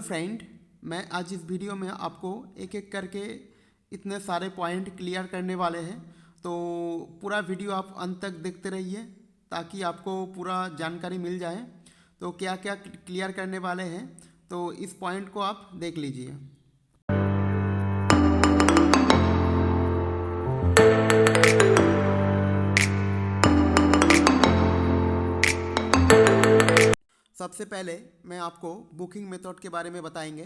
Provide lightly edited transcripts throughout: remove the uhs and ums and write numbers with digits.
Friend, मैं आज इस वीडियो में आपको एक एक करके इतने सारे पॉइंट क्लियर करने वाले हैं। तो पूरा वीडियो आप अंत तक देखते रहिए ताकि आपको पूरा जानकारी मिल जाए। तो क्या क्या क्लियर करने वाले हैं तो इस पॉइंट को आप देख लीजिए। सबसे पहले मैं आपको बुकिंग मेथड के बारे में बताएंगे।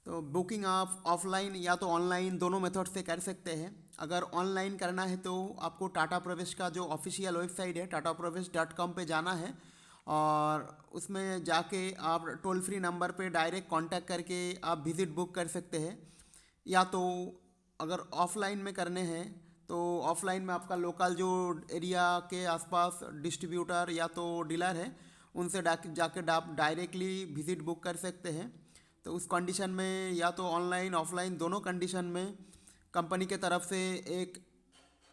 तो बुकिंग आप ऑफलाइन या तो ऑनलाइन दोनों मेथड से कर सकते हैं। अगर ऑनलाइन करना है तो आपको टाटा प्रवेश का जो ऑफिशियल वेबसाइट है tatapravesh.com पे जाना है और उसमें जाके आप टोल फ्री नंबर पे डायरेक्ट कांटेक्ट करके आप विज़िट बुक कर सकते हैं। या तो अगर ऑफलाइन में करने हैं तो ऑफलाइन में आपका लोकल जो एरिया के आसपास डिस्ट्रीब्यूटर या तो डीलर है उनसे जाकर आप डायरेक्टली विज़िट बुक कर सकते हैं। तो उस कंडीशन में या तो ऑनलाइन ऑफलाइन दोनों कंडीशन में कंपनी के तरफ से एक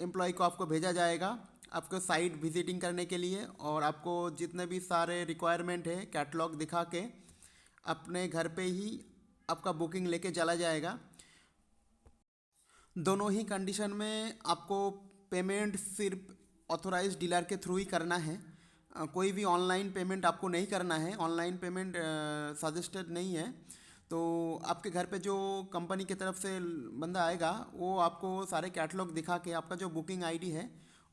एम्प्लॉय को आपको भेजा जाएगा आपको साइट विजिटिंग करने के लिए, और आपको जितने भी सारे रिक्वायरमेंट है कैटलॉग दिखा के अपने घर पे ही आपका बुकिंग लेके चला जाएगा। दोनों ही कंडीशन में आपको पेमेंट सिर्फ ऑथोराइज डीलर के थ्रू ही करना है। कोई भी ऑनलाइन पेमेंट आपको नहीं करना है, ऑनलाइन पेमेंट सजेस्टेड नहीं है। तो आपके घर पे जो कंपनी की तरफ से बंदा आएगा वो आपको सारे कैटलॉग दिखा के आपका जो बुकिंग आईडी है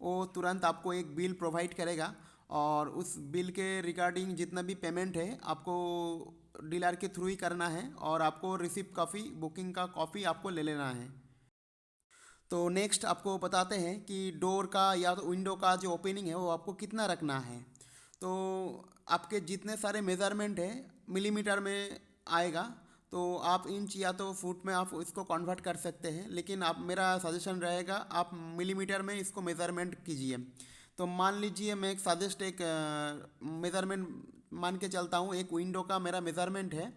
वो तुरंत आपको एक बिल प्रोवाइड करेगा, और उस बिल के रिगार्डिंग जितना भी पेमेंट है आपको डीलर के थ्रू ही करना है, और आपको रिसिप्ट कॉपी बुकिंग का कॉपी आपको ले लेना है। तो नेक्स्ट आपको बताते हैं कि डोर का या तो विंडो का जो ओपनिंग है वो आपको कितना रखना है। तो आपके जितने सारे मेज़रमेंट है मिलीमीटर में आएगा, तो आप इंच या तो फुट में आप इसको कन्वर्ट कर सकते हैं, लेकिन आप मेरा सजेशन रहेगा आप मिलीमीटर में इसको मेज़रमेंट कीजिए। तो मान लीजिए मैं एक सजेस्ट एक मेज़रमेंट मान के चलता हूँ। एक विंडो का मेरा मेज़रमेंट है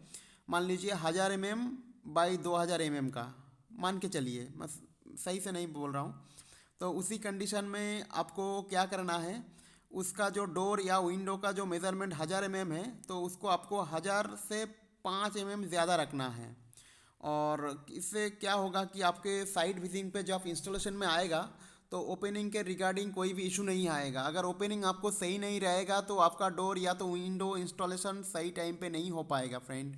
मान लीजिए 1000 mm बाई 2000 mm का, मान के चलिए, मैं सही से नहीं बोल रहा हूँ। तो उसी कंडीशन में आपको क्या करना है, उसका जो डोर या विंडो का जो मेज़रमेंट 1000 mm है तो उसको आपको 1000 से 5 mm ज़्यादा रखना है। और इससे क्या होगा कि आपके साइट विजिंग पे जब इंस्टॉलेशन में आएगा तो ओपनिंग के रिगार्डिंग कोई भी इशू नहीं आएगा। अगर ओपनिंग आपको सही नहीं रहेगा तो आपका डोर या तो विंडो इंस्टॉलेशन सही टाइम पे नहीं हो पाएगा फ्रेंड।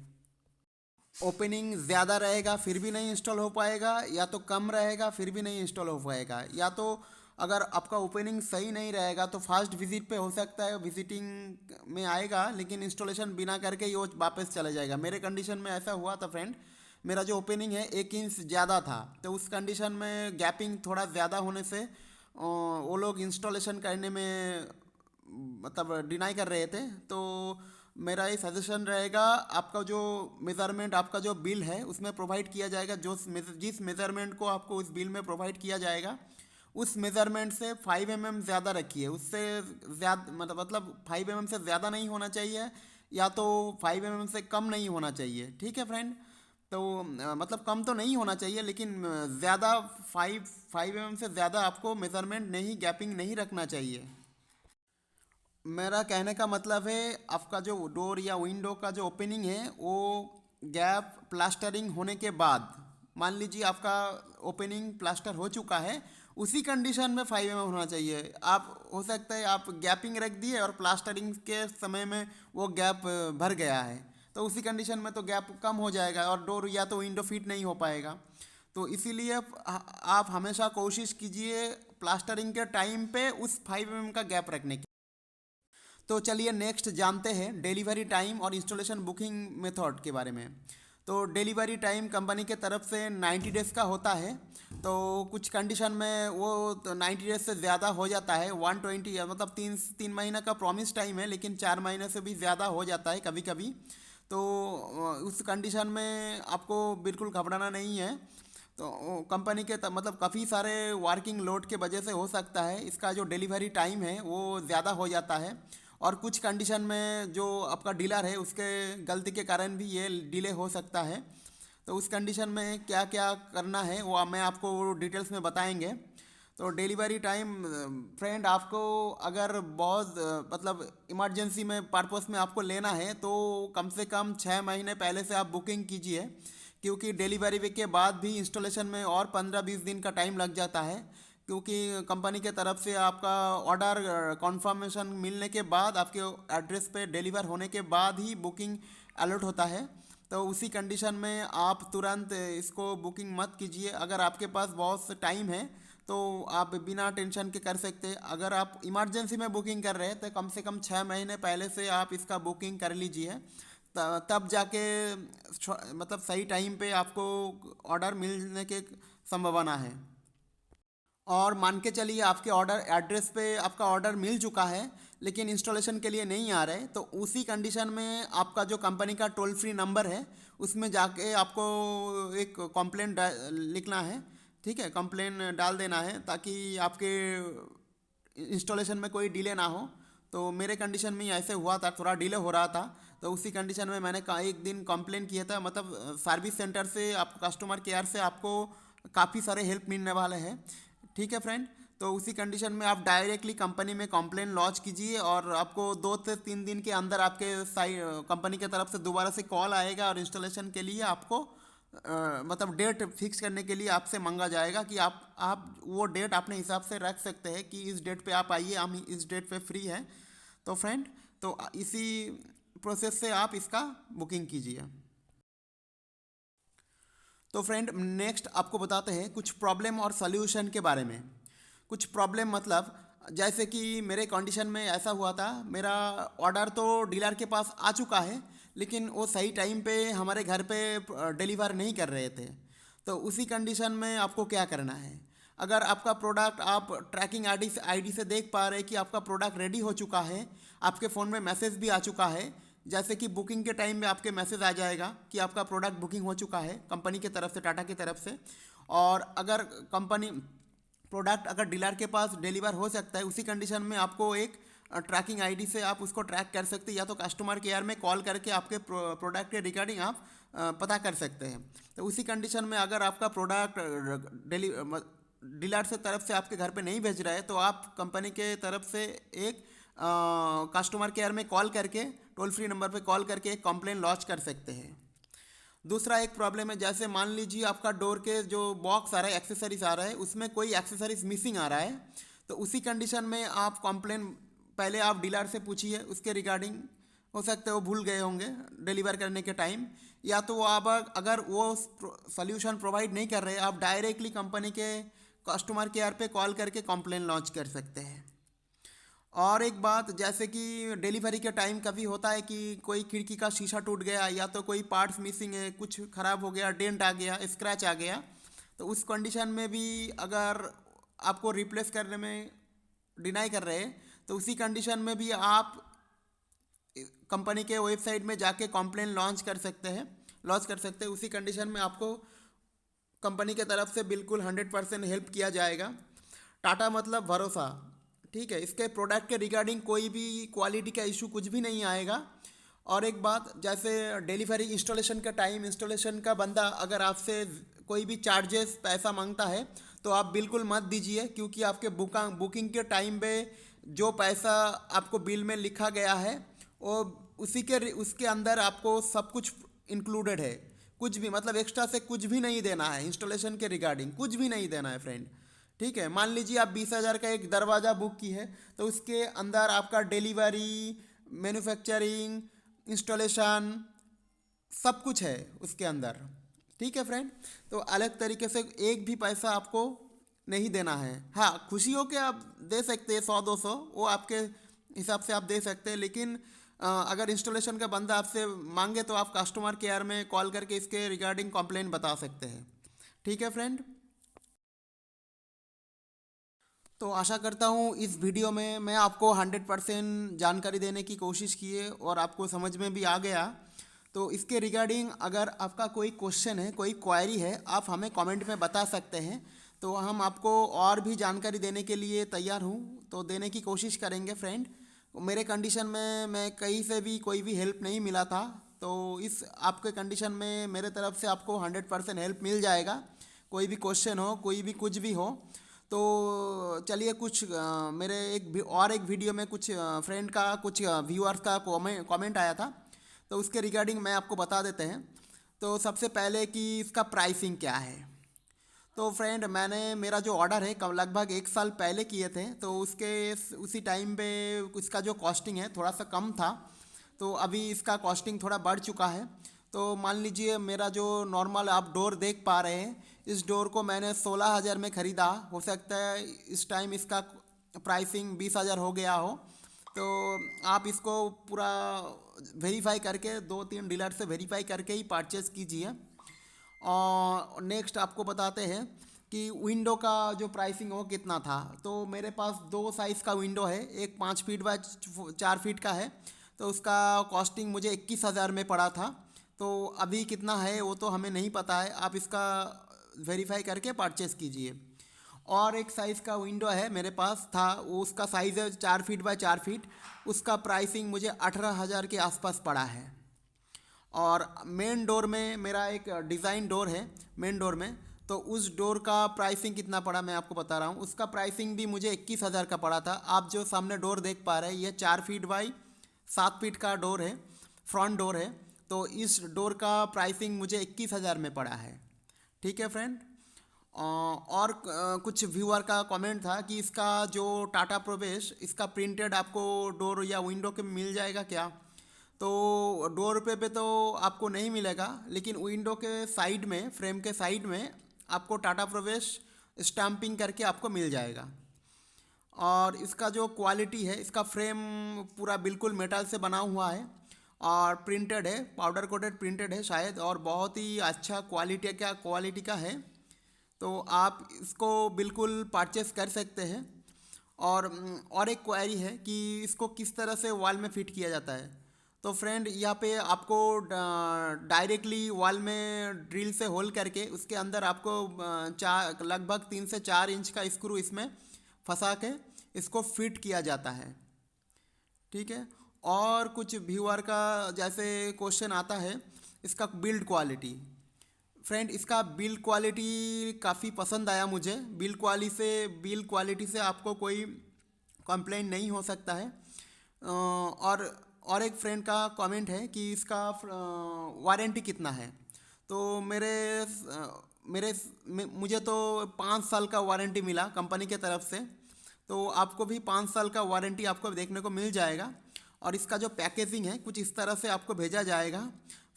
ओपनिंग ज़्यादा रहेगा फिर भी नहीं इंस्टॉल हो पाएगा, या तो कम रहेगा फिर भी नहीं इंस्टॉल हो पाएगा। या तो अगर आपका ओपनिंग सही नहीं रहेगा तो फास्ट विजिट पे हो सकता है विजिटिंग में आएगा लेकिन इंस्टॉलेशन बिना करके ही वो वापस चला जाएगा। मेरे कंडीशन में ऐसा हुआ था फ्रेंड। मेरा जो ओपनिंग है 1 इंच ज़्यादा था, तो उस कंडीशन में गैपिंग थोड़ा ज़्यादा होने से वो लोग इंस्टॉलेशन करने में मतलब डिनाई कर रहे थे। तो मेरा ये सजेशन रहेगा आपका जो मेज़रमेंट आपका जो बिल है उसमें प्रोवाइड किया जाएगा, जो जिस मेज़रमेंट को आपको उस बिल में प्रोवाइड किया जाएगा उस मेज़रमेंट से 5 mm ज़्यादा रखिए। उससे ज़्यादा मतलब 5 mm से ज़्यादा नहीं होना चाहिए, या तो 5 mm से कम नहीं होना चाहिए। ठीक है फ्रेंड। तो मतलब कम तो नहीं होना चाहिए लेकिन ज़्यादा 5 mm से ज़्यादा आपको मेज़रमेंट नहीं गैपिंग नहीं रखना चाहिए। मेरा कहने का मतलब है आपका जो डोर या विंडो का जो ओपनिंग है वो गैप प्लास्टरिंग होने के बाद, मान लीजिए आपका ओपनिंग प्लास्टर हो चुका है, उसी कंडीशन में 5 mm होना चाहिए। आप हो सकता है आप गैपिंग रख दिए और प्लास्टरिंग के समय में वो गैप भर गया है, तो उसी कंडीशन में तो गैप कम हो जाएगा और डोर या तो विंडो फिट नहीं हो पाएगा। तो इसीलिए आप हमेशा कोशिश कीजिए प्लास्टरिंग के टाइम पे उस 5 mm का गैप रखने की। तो चलिए नेक्स्ट जानते हैं डिलीवरी टाइम और इंस्टॉलेशन बुकिंग मेथड के बारे में। तो डिलीवरी टाइम कंपनी के तरफ से 90 डेज़ का होता है। तो कुछ कंडीशन में वो तो 90 डेज़ से ज़्यादा हो जाता है, 120 मतलब तीन महीना का प्रॉमिस टाइम है लेकिन 4 महीने से भी ज़्यादा हो जाता है कभी कभी। तो उस कंडीशन में आपको बिल्कुल घबराना नहीं है। तो कंपनी के मतलब काफ़ी सारे वर्किंग लोड के वजह से हो सकता है इसका जो डिलीवरी टाइम है वो ज़्यादा हो जाता है, और कुछ कंडीशन में जो आपका डीलर है उसके गलती के कारण भी ये डिले हो सकता है। तो उस कंडीशन में क्या क्या करना है वो मैं आपको डिटेल्स में बताएंगे। तो डिलीवरी टाइम फ्रेंड आपको अगर बहुत मतलब इमरजेंसी में पर्पस में आपको लेना है तो कम से कम 6 महीने पहले से आप बुकिंग कीजिए, क्योंकि डिलीवरी के बाद भी इंस्टॉलेशन में और 15-20 दिन का टाइम लग जाता है, क्योंकि कंपनी के तरफ से आपका ऑर्डर कॉन्फर्मेशन मिलने के बाद आपके एड्रेस पे डिलीवर होने के बाद ही बुकिंग अलर्ट होता है। तो उसी कंडीशन में आप तुरंत इसको बुकिंग मत कीजिए। अगर आपके पास बहुत टाइम है तो आप बिना टेंशन के कर सकते हैं। अगर आप इमरजेंसी में बुकिंग कर रहे हैं तो कम से कम 6 महीने पहले से आप इसका बुकिंग कर लीजिए, तब जाके मतलब सही टाइम पे आपको ऑर्डर मिलने के संभावना है। और मान के चलिए आपके ऑर्डर एड्रेस पे आपका ऑर्डर मिल चुका है लेकिन इंस्टॉलेशन के लिए नहीं आ रहे, तो उसी कंडीशन में आपका जो कंपनी का टोल फ्री नंबर है उसमें जाके आपको एक कंप्लेन लिखना है। ठीक है, कंप्लेन डाल देना है ताकि आपके इंस्टॉलेशन में कोई डिले ना हो। तो मेरे कंडीशन में ऐसे हुआ था, थोड़ा डिले हो रहा था, तो उसी कंडीशन में मैंने एक दिन कंप्लेन किया था। मतलब सर्विस सेंटर से आपको कस्टमर केयर से आपको काफ़ी सारे हेल्प मिलने वाले हैं। ठीक है फ्रेंड, तो उसी कंडीशन में आप डायरेक्टली कंपनी में कंप्लेन लॉन्च कीजिए और आपको 2 से 3 दिन के अंदर आपके कंपनी की तरफ से दोबारा से कॉल आएगा और इंस्टॉलेशन के लिए आपको मतलब डेट फिक्स करने के लिए आपसे मांगा जाएगा कि आप वो डेट अपने हिसाब से रख सकते हैं कि इस डेट पे आप आइए, हम इस डेट पे फ्री हैं। तो फ्रेंड, तो इसी प्रोसेस से आप इसका बुकिंग कीजिए। तो फ्रेंड, नेक्स्ट आपको बताते हैं कुछ प्रॉब्लम और सॉल्यूशन के बारे में। कुछ प्रॉब्लम मतलब जैसे कि मेरे कंडीशन में ऐसा हुआ था, मेरा ऑर्डर तो डीलर के पास आ चुका है लेकिन वो सही टाइम पे हमारे घर पे डिलीवर नहीं कर रहे थे। तो उसी कंडीशन में आपको क्या करना है, अगर आपका प्रोडक्ट आप ट्रैकिंग आईडी से देख पा रहे हैं कि आपका प्रोडक्ट रेडी हो चुका है, आपके फ़ोन में मैसेज भी आ चुका है, जैसे कि बुकिंग के टाइम में आपके मैसेज आ जाएगा कि आपका प्रोडक्ट बुकिंग हो चुका है कंपनी की तरफ से, टाटा की तरफ से। और अगर कंपनी प्रोडक्ट अगर डीलर के पास डिलीवर हो सकता है, उसी कंडीशन में आपको एक ट्रैकिंग आईडी से आप उसको ट्रैक कर सकते हैं, या तो कस्टमर केयर में कॉल करके आपके प्रोडक्ट के रिगार्डिंग आप पता कर सकते हैं। तो उसी कंडीशन में अगर आपका प्रोडक्ट डीलर से तरफ से आपके घर पे नहीं भेज रहा है तो आप कंपनी के तरफ से एक कस्टमर केयर में कॉल करके, टोल फ्री नंबर पे कॉल करके एक कंप्लेन लॉन्च कर सकते हैं। दूसरा एक प्रॉब्लम है, जैसे मान लीजिए आपका डोर के जो बॉक्स आ रहा है, एक्सेसरीज आ रहा है, उसमें कोई एक्सेसरीज मिसिंग आ रहा है, तो उसी कंडीशन में आप कंप्लेन पहले आप डीलर से पूछिए उसके रिगार्डिंग। हो सकता है वो भूल गए होंगे डिलीवर करने के टाइम, या तो वो आप अगर वो सोल्यूशन प्रोवाइड नहीं कर रहे, आप डायरेक्टली कंपनी के कस्टमर केयर पे कॉल करके कंप्लेन लॉन्च कर सकते हैं। और एक बात, जैसे कि डिलीवरी के टाइम कभी होता है कि कोई खिड़की का शीशा टूट गया, या तो कोई पार्ट्स मिसिंग है, कुछ ख़राब हो गया, डेंट आ गया, स्क्रैच आ गया, तो उस कंडीशन में भी अगर आपको रिप्लेस करने में डिनाई कर रहे हैं तो उसी कंडीशन में भी आप कंपनी के वेबसाइट में जाके कंप्लेन लॉन्च कर सकते हैं। उसी कंडीशन में आपको कंपनी के तरफ से बिल्कुल 100% हेल्प किया जाएगा। टाटा मतलब भरोसा। ठीक है, इसके प्रोडक्ट के रिगार्डिंग कोई भी क्वालिटी का इशू कुछ भी नहीं आएगा। और एक बात, जैसे डिलीवरी इंस्टॉलेशन का टाइम, इंस्टॉलेशन का बंदा अगर आपसे कोई भी चार्जेस पैसा मांगता है तो आप बिल्कुल मत दीजिए, क्योंकि आपके बुकिंग के टाइम पे जो पैसा आपको बिल में लिखा गया है वो उसके अंदर आपको सब कुछ इंक्लूडेड है। कुछ भी मतलब एक्स्ट्रा से कुछ भी नहीं देना है, इंस्टॉलेशन के रिगार्डिंग कुछ भी नहीं देना है फ्रेंड। ठीक है, मान लीजिए आप 20,000 का एक दरवाज़ा बुक की है तो उसके अंदर आपका डिलीवरी, मैन्युफैक्चरिंग, इंस्टॉलेशन सब कुछ है उसके अंदर। ठीक है फ्रेंड, तो अलग तरीके से एक भी पैसा आपको नहीं देना है। हाँ, खुशी हो के आप दे सकते हैं 100-200, वो आपके हिसाब से आप दे सकते हैं, लेकिन अगर इंस्टॉलेशन का बंदा आपसे मांगे तो आप कस्टमर केयर में कॉल करके इसके रिगार्डिंग कंप्लेंट बता सकते हैं। ठीक है फ्रेंड, तो आशा करता हूँ इस वीडियो में मैं आपको 100% जानकारी देने की कोशिश की है और आपको समझ में भी आ गया। तो इसके रिगार्डिंग अगर आपका कोई क्वेश्चन है, कोई क्वेरी है, आप हमें कमेंट में बता सकते हैं, तो हम आपको और भी जानकारी देने के लिए तैयार हूँ, तो देने की कोशिश करेंगे फ्रेंड। मेरे कंडीशन में मैं कहीं से भी कोई भी हेल्प नहीं मिला था, तो इस आपके कंडीशन में मेरे तरफ से आपको 100% हेल्प मिल जाएगा। कोई भी क्वेश्चन हो, कोई भी कुछ भी हो, तो चलिए कुछ मेरे और एक वीडियो में कुछ फ्रेंड का कुछ व्यूअर्स का कमेंट आया था, तो उसके रिगार्डिंग मैं आपको बता देते हैं। तो सबसे पहले कि इसका प्राइसिंग क्या है। तो फ्रेंड, मैंने मेरा जो ऑर्डर है कब लगभग 1 साल पहले किए थे, तो उसी टाइम पे इसका जो कॉस्टिंग है थोड़ा सा कम था। तो अभी इसका कॉस्टिंग थोड़ा बढ़ चुका है। तो मान लीजिए मेरा जो नॉर्मल आप डोर देख पा रहे हैं, इस डोर को मैंने 16,000 में ख़रीदा। हो सकता है इस टाइम इसका प्राइसिंग 20,000 हो गया हो। तो आप इसको पूरा वेरीफाई करके 2-3 डीलर से वेरीफाई करके ही परचेज़ कीजिए। और नेक्स्ट आपको बताते हैं कि विंडो का जो प्राइसिंग हो कितना था। तो मेरे पास 2 साइज़ का विंडो है, एक 5 फीट बाय 4 फीट का है। तो उसका कॉस्टिंग मुझे 21,000 में पड़ा था। तो अभी कितना है वो तो हमें नहीं पता है, आप इसका वेरीफाई करके परचेज़ कीजिए। और एक साइज़ का विंडो है मेरे पास था, वो उसका साइज़ है 4 फीट बाय 4 फीट। उसका प्राइसिंग मुझे 18,000 के आसपास पड़ा है। और मेन डोर में मेरा एक डिज़ाइन डोर है मेन डोर में, तो उस डोर का प्राइसिंग कितना पड़ा मैं आपको बता रहा हूँ। उसका प्राइसिंग भी मुझे 21,000 का पड़ा था। आप जो सामने डोर देख पा रहे हैं ये 4 फीट बाई 7 फीट का डोर है, फ्रंट डोर है। तो इस डोर का प्राइसिंग मुझे 21,000 में पड़ा है। ठीक है फ्रेंड। और कुछ व्यूअर का कमेंट था कि इसका जो टाटा प्रवेश, इसका प्रिंटेड आपको डोर या विंडो के मिल जाएगा क्या। तो डोर पे तो आपको नहीं मिलेगा, लेकिन विंडो के साइड में, फ्रेम के साइड में आपको टाटा प्रवेश स्टैंपिंग करके आपको मिल जाएगा। और इसका जो क्वालिटी है, इसका फ्रेम पूरा बिल्कुल मेटल से बना हुआ है और प्रिंटेड है, पाउडर कोटेड प्रिंटेड है शायद, और बहुत ही अच्छा क्वालिटी का है। तो आप इसको बिल्कुल परचेस कर सकते हैं। और एक क्वेरी है कि इसको किस तरह से वॉल में फिट किया जाता है। तो फ्रेंड, यहाँ पे आपको डायरेक्टली वॉल में ड्रिल से होल करके उसके अंदर आपको लगभग 3 से 4 इंच का स्क्रू इसमें फंसा के इसको फिट किया जाता है। ठीक है। और कुछ व्यूअर का जैसे क्वेश्चन आता है इसका बिल्ड क्वालिटी। फ्रेंड, इसका बिल्ड क्वालिटी काफ़ी पसंद आया मुझे। बिल्ड क्वालिटी से आपको कोई कंप्लेंट नहीं हो सकता है। और एक फ्रेंड का कमेंट है कि इसका वारंटी कितना है। तो मुझे तो 5 साल का वारंटी मिला कंपनी के तरफ से। तो आपको भी 5 साल का वारंटी आपको देखने को मिल जाएगा। और इसका जो पैकेजिंग है कुछ इस तरह से आपको भेजा जाएगा।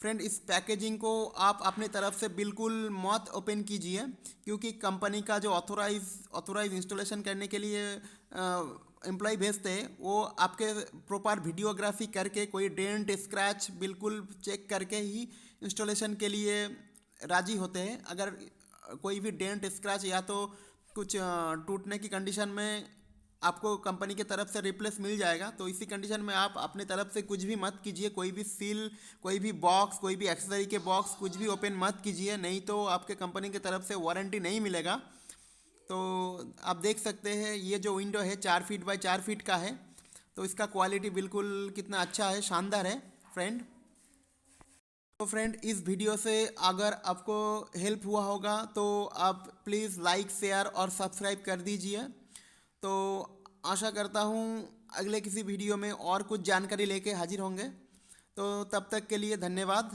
फ्रेंड, इस पैकेजिंग को आप अपनी तरफ से बिल्कुल मत ओपन कीजिए, क्योंकि कंपनी का जो ऑथोराइज इंस्टॉलेशन करने के लिए एम्प्लॉय भेजते हैं, वो आपके प्रॉपर वीडियोग्राफी करके कोई डेंट स्क्रैच बिल्कुल चेक करके ही इंस्टॉलेशन के लिए राजी होते हैं। अगर कोई भी डेंट स्क्रैच या तो कुछ टूटने की कंडीशन में आपको कंपनी की तरफ से रिप्लेस मिल जाएगा। तो इसी कंडीशन में आप अपनी तरफ से कुछ भी मत कीजिए, कोई भी सील, कोई भी बॉक्स, कोई भी एक्सेसरी के बॉक्स कुछ भी ओपन मत कीजिए, नहीं तो आपके कंपनी की तरफ से वारंटी नहीं मिलेगा। तो आप देख सकते हैं ये जो विंडो है 4 फीट बाय 4 फीट का है। तो इसका क्वालिटी बिल्कुल कितना अच्छा है, शानदार है फ्रेंड। तो फ्रेंड, इस वीडियो से अगर आपको हेल्प हुआ होगा तो आप प्लीज़ लाइक, शेयर और सब्सक्राइब कर दीजिए। तो आशा करता हूँ अगले किसी वीडियो में और कुछ जानकारी लेके हाजिर होंगे। तो तब तक के लिए धन्यवाद।